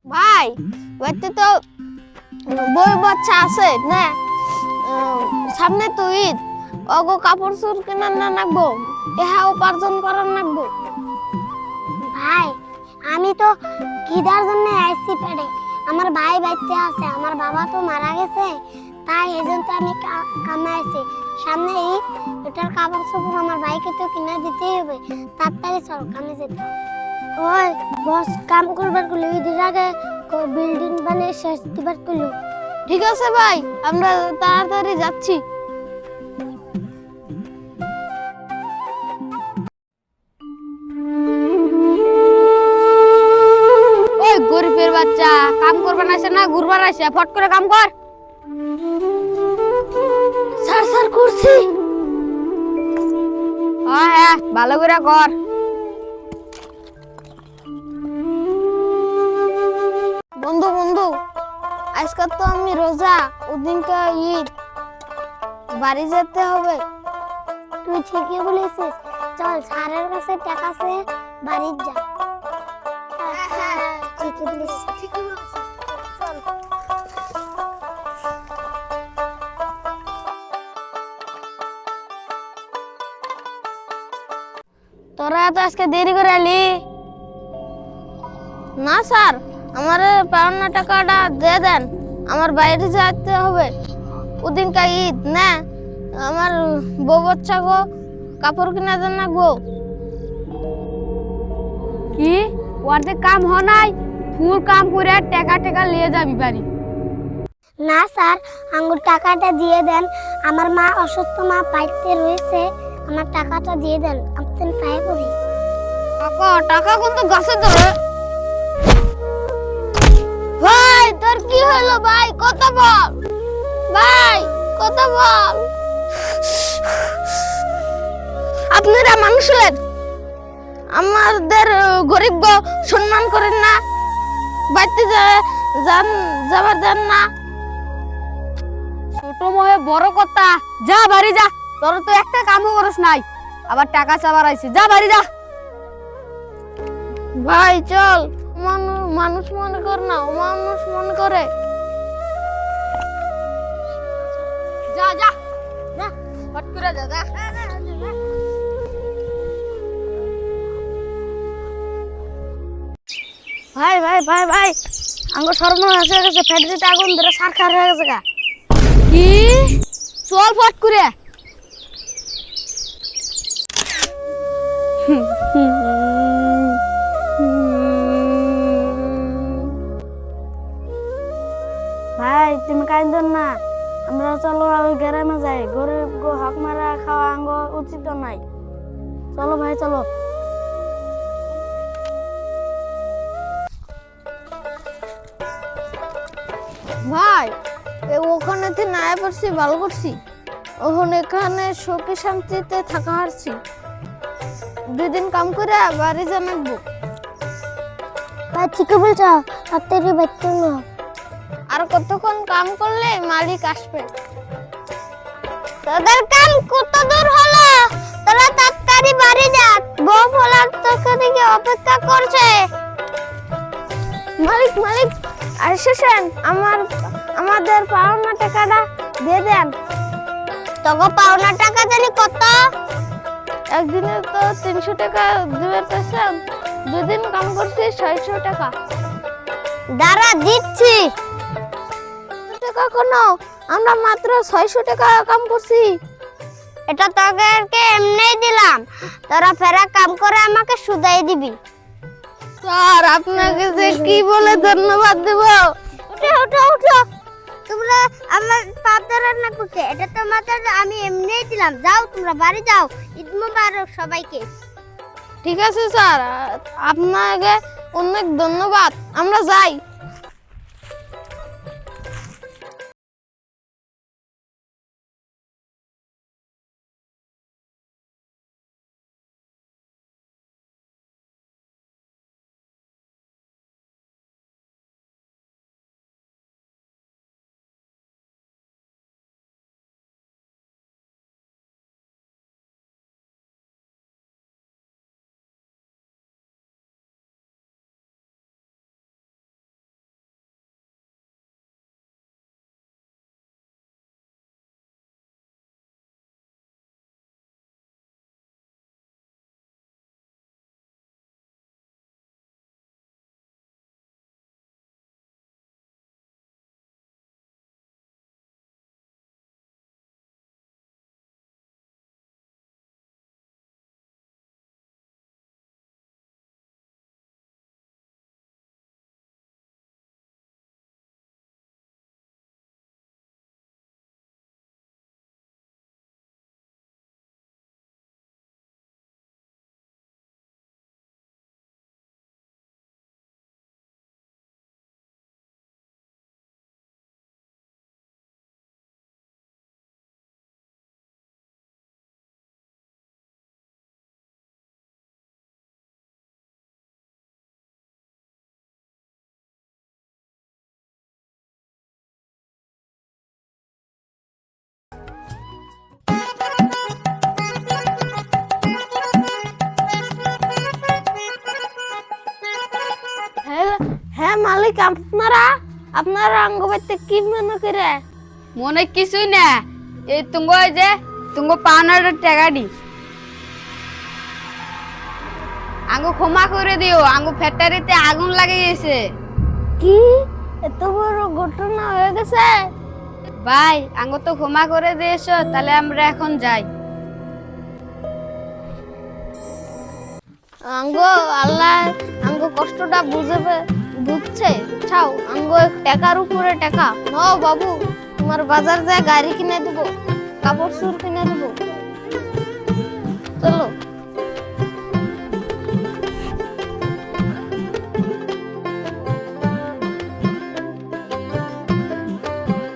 ভাই বাড়িতে তো বই বাচ্চা আছে না। সামনে তো ঈদ, অগো কাপড় চোর কেনার না নাকবো, ইহা উপার্জন করার নাকবো। ভাই আমি তো খিদার জন্য আইছি পেড়ে। আমার ভাই বাইতে আছে, আমার বাবা তো মারা গেছে, তাই এজন্য আমি কামাইছি। সামনে ঈদ, এটার কাপড় চোপড় আমার ভাইকে তো কিনে দিতেই হবে। তাড়াতাড়ি চল, কামে যেতে হবে। ওই বস কাম করবার গুলো ঈদের আগে বিল্ডিং বানিয়ে শেষ দিবার গুলো। ঠিক আছে ভাই, আমরা তাড়াতাড়ি যাচ্ছি। ওই গরিবের বাচ্চা কাম করবার আসে না, ঘুরবার আসে, ফট করে কাম কর। স্যার স্যার করছি। হ্যাঁ, ভালো করে কর। বন্ধু বন্ধু, আজকাল তো আমি রোজা, ওদিনকে ঈদ, বাড়ি যেতে হবে। তুই ঠিকই বলেছিস, চল স্যারের কাছে টাকা আছে, বাড়ি যা। ঠিকই বলেছিস। চল। তোরা তো আজকে দেরি করে এলি। না স্যার, আমার পাওনা টাকাটা দিয়ে দেন, আমার বাইরে যেতে হবে। ওদিনকার ঈদ না, আমার বউ বাচ্চা গো কাপড় কিনা দেন না গো। কি ওর যে কাম হ নাই, ফুল কাম করে টাকা টাকা নিয়ে যাবি বাড়ি। না স্যার, আঙ্গুর টাকাটা দিয়ে দেন। আমার মা অসুস্থ, মা বাড়িতে রয়েছে, আমার টাকাটা দিয়ে দেন। আপনি পায়ে পড়ি। টাকা টাকা কিন্তু গাছে ধরে। ভাই তোর কি হলো ভাই, কত বল ভাই, কত বল। আপনারা মানুষের আমাদের গরিব গো সম্মান করেন না, বাড়িতে যাবার দেন না। ছোট মহে বড় কথা, যা বাড়ি যা। তোর তো একটা কামও করস নাই, আবার টাকা চাবার আইছে, যা বাড়ি যা। ভাই চল, মানুষ মনে কর না, ও মানুষ মনে করে। যা যা যা, ফট করে যা যা। ভাই ভাই ভাই ভাই, আঙ্গ সর্বনাশ হয়ে গেছে, ফ্যাক্টরিতে আগুন ধরে সারখার হয়ে গেছে গা। কি? চল ফট করে। ভাই তুমি কাঁদন না, আমরা চলো ওই গ্রামে যাই, গরিব গো হক মারা খাওয়া আঙ্গ উচিত নাই। চলো ভাই চলো। ভাই ওখানে না পারছি, ভালো করছি। ওখানে এখানে সুখে শান্তিতে থাকা হারছি, 2 দিন কাম করে বাড়ি জানাবো। ভাই ঠিকই বলছো, তাড়াতাড়ি বাইতে না। আর কতক্ষণ কাম করলে মালিক আসবে। তোদের কাম কত দূর হলো, তোরা তাড়াতাড়ি বাড়ি যা, বউ ফলার তোকে দিকে অপেক্ষা করছে। মালিক মালিক আসেন, আমাদের পাওনা টাকাটা দিয়ে দেন। তোকে পাওনা টাকা জানি কত? একদিনে তো 300 টাকা দিবার পাইছে, 2 দিন কাম করছি 600 টাকা। দাঁড়া দিচ্ছি। টাকা কোনো, আমরা মাত্র 600 টাকা কাম করছি। এটা তোদেরকে এমনিই দিলাম, তোরা ফেরা কাম করে আমাকে সুদাই দিবি। স্যার আপনাকে যে কি বলে ধন্যবাদ দেব। উঠো উঠো উঠো, তোমরা আমার পাপদার রান্না করতে, এটা তোমাদের আমি এমনিই দিলাম। যাও তোমরা বাড়ি যাও, ঈদ মোবারক সবাইকে। ঠিক আছে স্যার, আপনাকে অনেক ধন্যবাদ, আমরা যাই। হ্যাঁ মালিক, আপনারা আপনারা আঙ্গ বাইতে কি মনে করে? মনে কিছুই না, এই তুঙ্গ পাওনার টাকা দি আঙ্গু ক্ষমা করে দিও, আঙ্গু ফ্যাক্টরিতে আগুন লাগে গেছে। কি এত বড় ঘটনা হয়ে গেছে? ভাই আঙ্গু তো ক্ষমা করে দিয়েছো, তাহলে আমরা এখন যাই। আঙ্গ আল্লাহ আঙ্গ কষ্টটা বুঝছে। ছাও আঙ্গ টাকার উপরে টাকা নাও বাবু, তোমার বাজার যায় গাড়ি কিনে দেবো, কাপড় সুর কিনে দেবো, চলো।